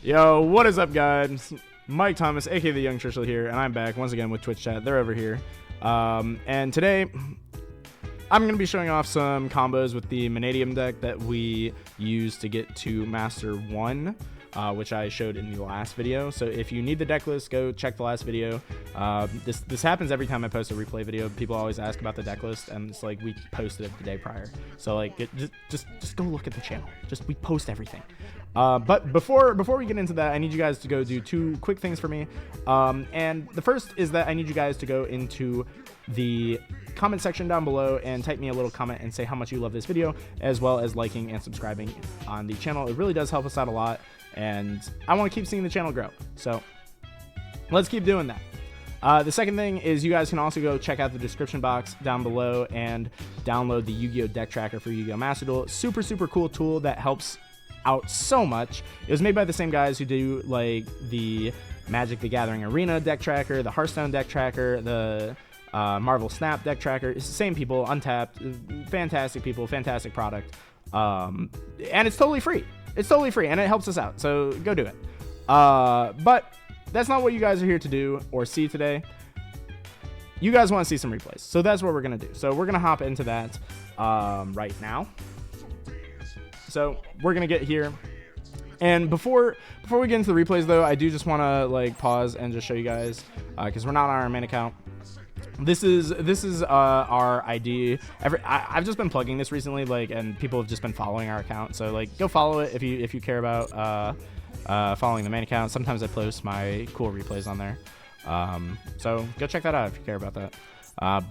Yo, what is up, guys? Mike Thomas, aka the Young Churchill here, and I'm back once again with Twitch chat. They're over here. And today, I'm going to be showing off some combos with the Mannadium deck that we use to get to Master 1, which I showed in the last video. So if you need the deck list, go check the last video. This happens every time I post a replay video. People always ask about the deck list, and it's like we posted it the day prior. So like, just go look at the channel. We post everything. But before we get into that, I need you guys to go do two quick things for me. And the first is that I need you guys to go into the comment section down below and type me a little comment and say how much you love this video, as well as liking and subscribing on the channel. It really does help us out a lot, and I want to keep seeing the channel grow. So let's keep doing that. The second thing is you guys can also go check out the description box down below and download the Yu-Gi-Oh deck tracker for Yugioh Master Duel. Super cool tool that helps out so much. It was made by the same guys who do like the Magic the Gathering Arena deck tracker, the Hearthstone deck tracker, the Marvel Snap deck tracker. It's the same people, untapped, fantastic people, fantastic product, and it's totally free. It's totally free, and it helps us out, so go do it. But that's not what you guys are here to do or see today. You guys want to see some replays, so that's what we're gonna do. So we're gonna hop into that right now. So we're gonna get here, and before we get into the replays though, I do just want to like pause and just show you guys because we're not on our main account. This is our ID. I've just been plugging this recently, like, and people have just been following our account. So like, go follow it if you care about following the main account. Sometimes I post my cool replays on there. So go check that out if you care about that.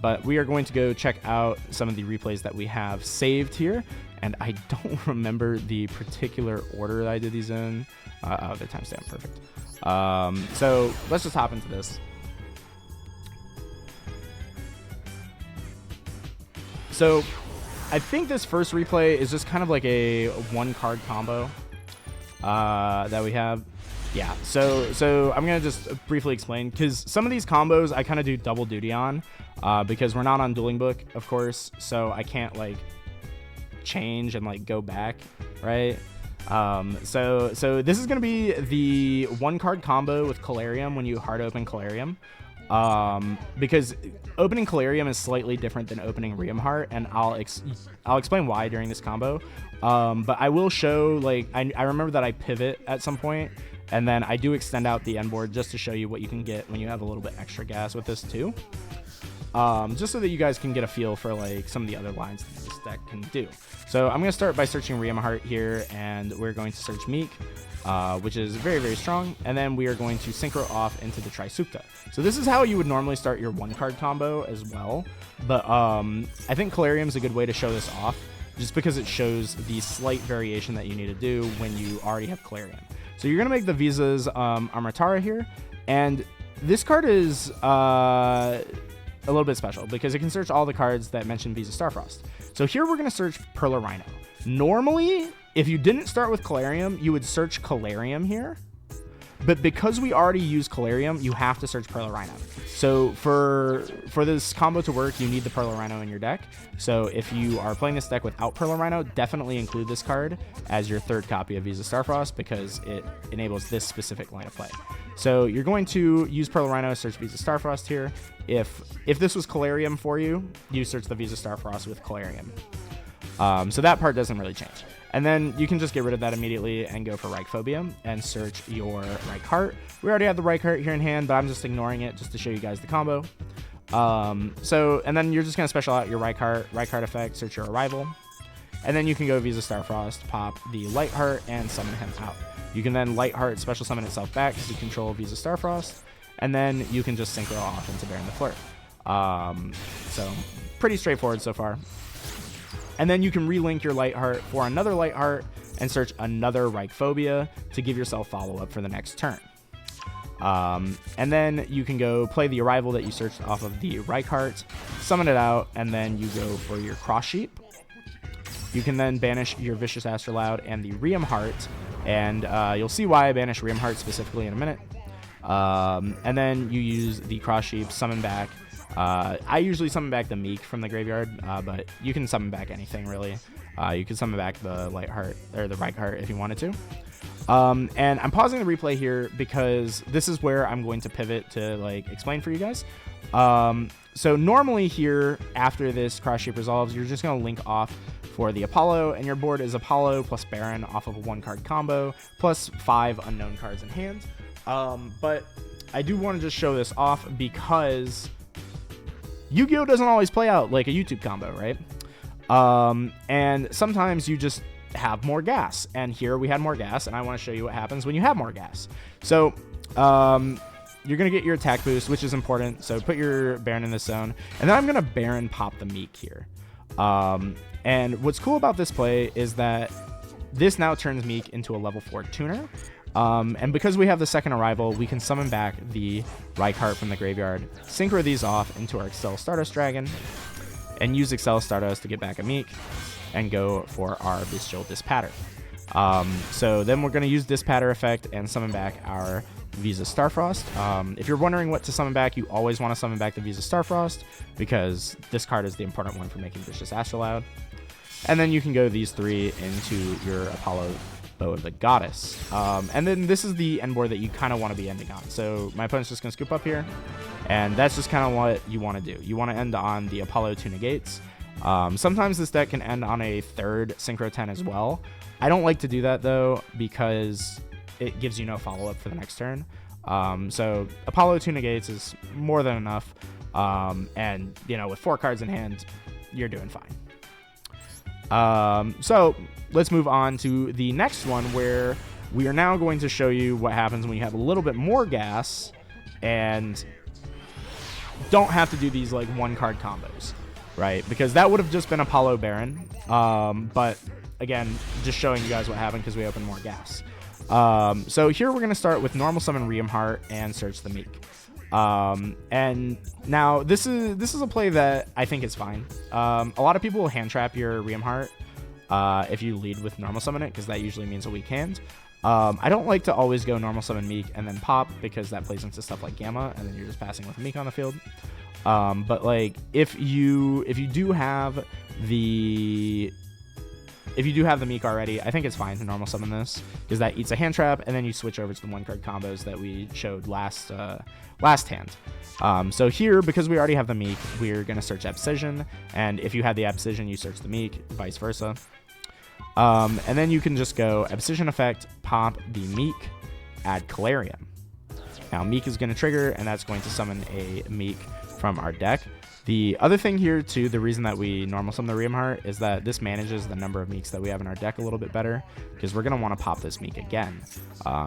But we are going to go check out some of the replays that we have saved here. And I don't remember the particular order that I did these in. Oh, the timestamp, perfect. So let's just hop into this. So I think this first replay is just kind of like a one card combo that we have. Yeah, so I'm gonna just briefly explain, because some of these combos I kind of do double duty on because we're not on Dueling Book, of course, so I can't like change and like go back, right? So this is gonna be the one card combo with Calarium when you hard open Calarium, because opening Calarium is slightly different than opening Riem Heart, and I'll explain why during this combo. But I will show, like, I remember that I pivot at some point, and then I do extend out the end board just to show you what you can get when you have a little bit extra gas with this too. Just so that you guys can get a feel for like some of the other lines that this deck can do. So I'm going to start by searching Riem Heart here, and we're going to search Meek, which is very strong, and then we are going to synchro off into the Trisukta. So this is how you would normally start your one card combo as well, but I think Calarium is a good way to show this off, just because it shows the slight variation that you need to do when you already have Calarium. So you're going to make the Visa's Armatara here, and this card is a little bit special because it can search all the cards that mention Visa Starfrost. So here we're going to search Perla Rhino. Normally, if you didn't start with Calarium, you would search Calarium here. But because we already use Calarium, you have to search Perla Rhino. So for this combo to work, you need the Perla Rhino in your deck. So if you are playing this deck without Perla Rhino, definitely include this card as your third copy of Visa Starfrost, because it enables this specific line of play. So you're going to use Perla Rhino, search Visa Starfrost here. If this was Calarium for you, you search the Visa Starfrost with Calarium. So that part doesn't really change. And then you can just get rid of that immediately and go for Reichphobia and search your Reich Heart. We already have the Reich Heart here in hand, but I'm just ignoring it just to show you guys the combo. And then you're just going to special out your Reich Heart effect, search your Arrival. And then you can go Visa Starfrost, pop the Light Heart, and summon him out. You can then Light Heart special summon itself back because you control Visa Starfrost. And then you can just synchro off into Baron the Flirt. So pretty straightforward so far. And then you can relink your Light Heart for another Light Heart and search another Reichphobia to give yourself follow-up for the next turn. And then you can go play the Arrival that you searched off of the Reich Heart, summon it out, and then you go for your Cross Sheep. You can then banish your Vicious Astrolabe and the Riem Heart, and you'll see why I banish Riem Heart specifically in a minute. And then you use the Cross Sheep, summon back. I usually summon back the Meek from the graveyard, but you can summon back anything really. You can summon back the Light Heart or the Reich Heart if you wanted to. And I'm pausing the replay here because this is where I'm going to pivot to like explain for you guys. So normally here, after this cross shape resolves, you're just going to link off for the Apollo, and your board is Apollo plus Baron off of a 1-card combo plus 5 unknown cards in hand. But I do want to just show this off because Yu-Gi-Oh doesn't always play out like a YouTube combo, right? And sometimes you just have more gas, and here we had more gas, and I want to show you what happens when you have more gas. So you're going to get your attack boost, which is important. So put your Baron in this zone. And then I'm going to Baron pop the Meek here. And what's cool about this play is that this now turns Meek into a level 4 tuner. And because we have the second arrival, we can summon back the Rykart from the graveyard, synchro these off into our Excel Stardust Dragon, and use Excel Stardust to get back a Meek, and go for our Bestial Dispatter. So then we're going to use Dispatter effect and summon back our Visa Starfrost. If you're wondering what to summon back, you always want to summon back the Visa Starfrost because this card is the important one for making Vicious Astrolabe. And then you can go these 3 into your Apollo Bow of the Goddess. And then this is the end board that you kind of want to be ending on. So my opponent's just going to scoop up here, and that's just kind of what you want to do. You want to end on the Apollo 2 negates. Sometimes this deck can end on a 3rd Synchro 10 as well. I don't like to do that though because it gives you no follow-up for the next turn. So Apollo 2 negates is more than enough. And, you know, with 4 cards in hand, you're doing fine. So let's move on to the next one, where we are now going to show you what happens when you have a little bit more gas and don't have to do these like 1-card combos, right? Because that would have just been Apollo Baron. But again, just showing you guys what happened because we opened more gas. So here we're going to start with normal summon Heart and search the Meek. And now this is a play that I think is fine. A lot of people will hand trap your Heart if you lead with normal summon it, because that usually means a weak hand. I don't like to always go normal summon Meek and then pop, because that plays into stuff like Gamma, and then you're just passing with Meek on the field. But like if you do have the Meek already, I think it's fine to normal summon this, because that eats a hand trap, and then you switch over to the 1-card combos that we showed last hand. So here, because we already have the Meek, we're going to search Abscission, and if you had the Abscission, you search the Meek, vice versa. And then you can just go Abscission effect, pop the Meek, add Calarium. Now Meek is going to trigger, and that's going to summon a Meek from our deck. The other thing here, too, the reason that we normal summon the Heart is that this manages the number of Meeks that we have in our deck a little bit better, because we're going to want to pop this Meek again,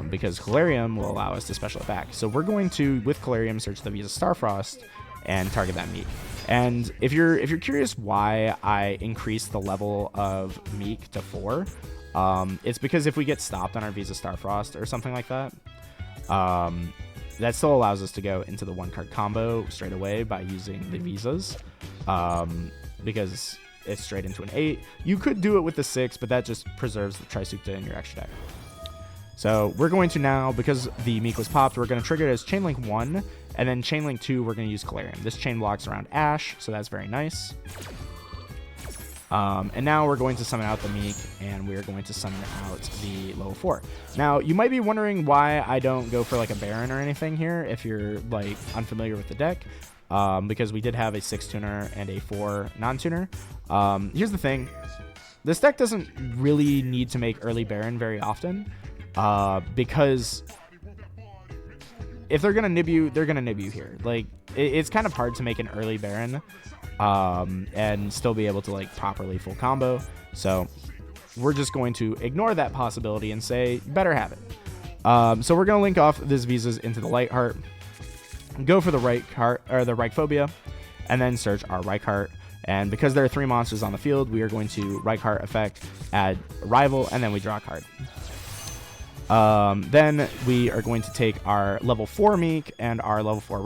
because Calarium will allow us to special it back. So we're going to, with Calarium, search the Visa Starfrost and target that Meek. And if you're curious why I increased the level of Meek to 4, it's because if we get stopped on our Visa Starfrost or something like that, that still allows us to go into the 1-card combo straight away by using the Visas, because it's straight into an 8. You could do it with the 6, but that just preserves the Trisukta in your extra deck. So we're going to now, because the Meek was popped, we're going to trigger it as Chainlink 1, and then Chainlink 2, we're going to use Calarium. This chain blocks around Ash, so that's very nice. And now we're going to summon out the Meek, and we're going to summon out the level 4. Now, you might be wondering why I don't go for like a Baron or anything here if you're like unfamiliar with the deck, because we did have a 6 tuner and a 4 non-tuner. Here's the thing. This deck doesn't really need to make early Baron very often, because if they're going to nib you, they're going to nib you here. Like, it's kind of hard to make an early Baron and still be able to like properly full combo. So we're just going to ignore that possibility and say, you better have it. So we're going to link off this Visas into the Lightheart, go for the Rykart, or the Rykphobia, and then search our Rykart. And because there are 3 monsters on the field, we are going to Rykart effect, add Rival, and then we draw a card. Then we are going to take our level 4 Meek and our level 4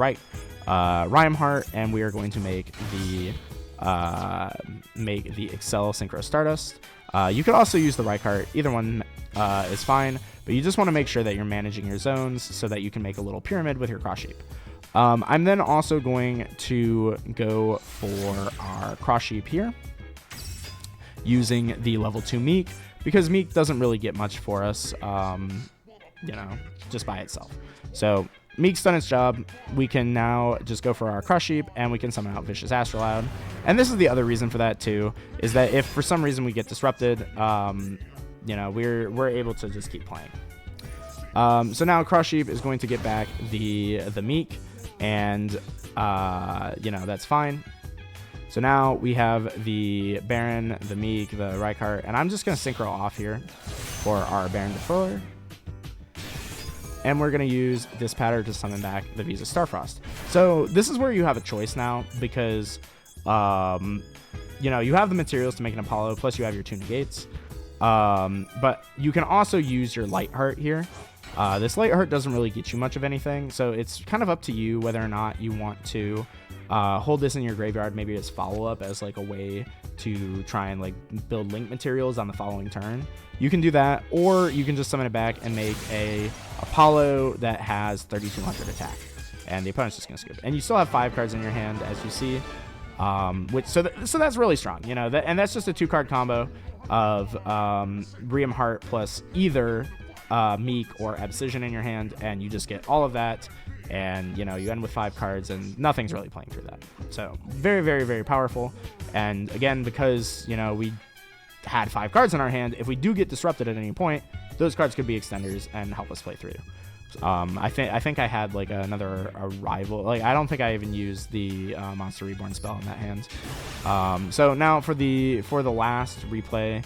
Rhymeheart, and we are going to make the Excel Synchro Stardust. You could also use the Rykart. Either one is fine, but you just want to make sure that you're managing your zones so that you can make a little pyramid with your cross shape. I'm then also going to go for our cross shape here, using the level 2 Meek, because Meek doesn't really get much for us, you know, just by itself. So Meek's done its job. We can now just go for our Crush Heap, and we can summon out Vicious Astrolabe. And this is the other reason for that too, is that if for some reason we get disrupted, you know, we're able to just keep playing. So now Crush Heap is going to get back the Meek, and you know, that's fine. So now we have the Baron, the Meek, the Rykart, and I'm just going to Synchro off here for our Baron Defiler. And we're going to use this pattern to summon back the Visa Starfrost. So this is where you have a choice now, because, you know, you have the materials to make an Apollo, plus you have your 2 negates. But you can also use your Light Heart here. This Light Heart doesn't really get you much of anything, so it's kind of up to you whether or not you want to hold this in your graveyard, maybe as follow-up, as like a way to try and like build link materials on the following turn. You can do that, or you can just summon it back and make a Apollo that has 3200 attack, and the opponent's just gonna skip. And you still have 5 cards in your hand, as you see, which so that's really strong, you know. And that's just a 2-card combo of Riem Heart plus either Meek or Abscission in your hand, and you just get all of that, and you know, you end with 5 cards, and nothing's really playing through that. So very, very, very powerful. And again, because you know we had 5 cards in our hand, if we do get disrupted at any point, those cards could be extenders and help us play through. I think I had like another Arrival. Like I don't think I even used the Monster Reborn spell in that hand. So now for the last replay,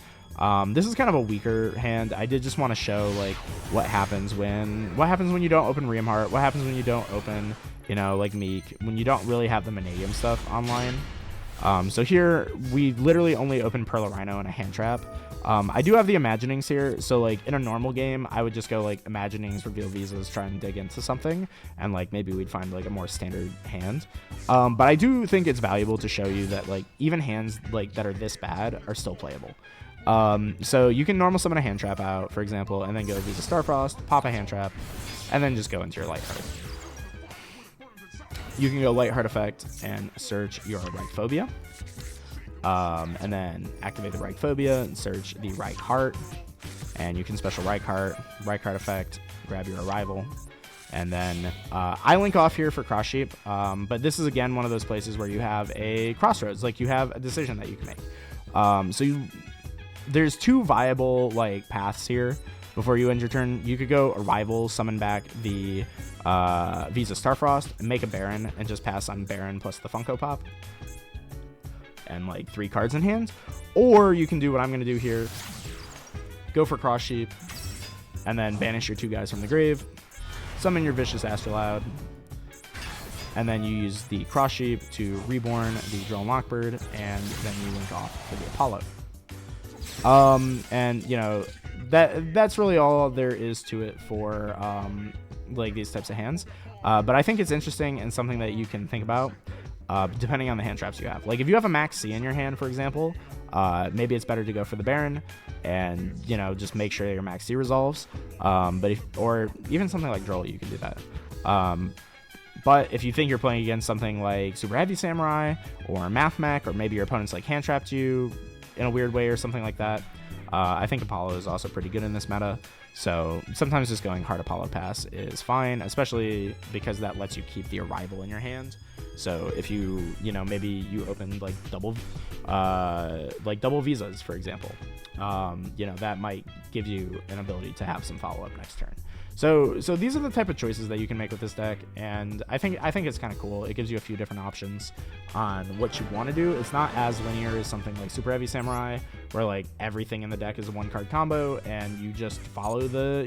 this is kind of a weaker hand. I did just want to show like what happens when you don't open Riem Heart, what happens when you don't open, you know, like Meek, when you don't really have the Mannadium stuff online. So here we literally only open Pearl Rhino and a hand trap. I do have the Imaginings here, so like in a normal game I would just go like Imaginings, reveal Visas, try and dig into something, and like maybe we'd find like a more standard hand. But I do think it's valuable to show you that like even hands like that are this bad are still playable. So you can normal summon a hand trap out, for example, and then go Visa Starfrost, pop a hand trap, and then just go into your Light Heart. You can go Light Heart effect and search your Reichphobia, and then activate the Reichphobia and search the Reich Heart, and you can special Reich Heart effect, grab your Arrival, and then I link off here for Crush Heap, but this is again one of those places where you have a crossroads, like you have a decision that you can make. There's 2 viable like paths here. Before you end your turn, you could go Arrival, summon back the Visa Starfrost, and make a Baron, and just pass on Baron plus the Funko Pop, and like 3 cards in hand. Or you can do what I'm going to do here, go for Crush Heap, and then banish your 2 guys from the grave, summon your Vicious Astrolabe, and then you use the Crush Heap to reborn the Drone Lockbird, and then you link off for the Apollo. And you know, that's really all there is to it for like these types of hands. But I think it's interesting and something that you can think about depending on the hand traps you have. Like if you have a Max C in your hand, for example, maybe it's better to go for the Baron and, you know, just make sure your Max C resolves. Or even something like Droll, you can do that. But if you think you're playing against something like Super Heavy Samurai or Math Mech, or maybe your opponent's like hand trapped you in a weird way or something like that, I think Apollo is also pretty good in this meta. So sometimes just going hard Apollo pass is fine, especially because that lets you keep the Arrival in your hand. So if you know, maybe you open like double Visas, for example, you know, that might give you an ability to have some follow up next turn. So these are the type of choices that you can make with this deck, and I think it's kind of cool. It gives you a few different options on what you want to do. It's not as linear as something like Super Heavy Samurai, where like everything in the deck is a 1-card combo, and you just follow the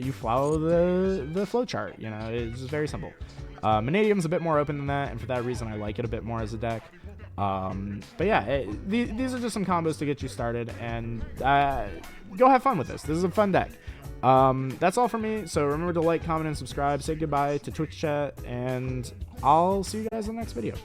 flow chart. You know, it's just very simple. Mannadium's a bit more open than that, and for that reason, I like it a bit more as a deck. But yeah, these are just some combos to get you started, and go have fun with this. This is a fun deck. That's all for me. So remember to like, comment, and subscribe. Say goodbye to Twitch chat, and I'll see you guys in the next video.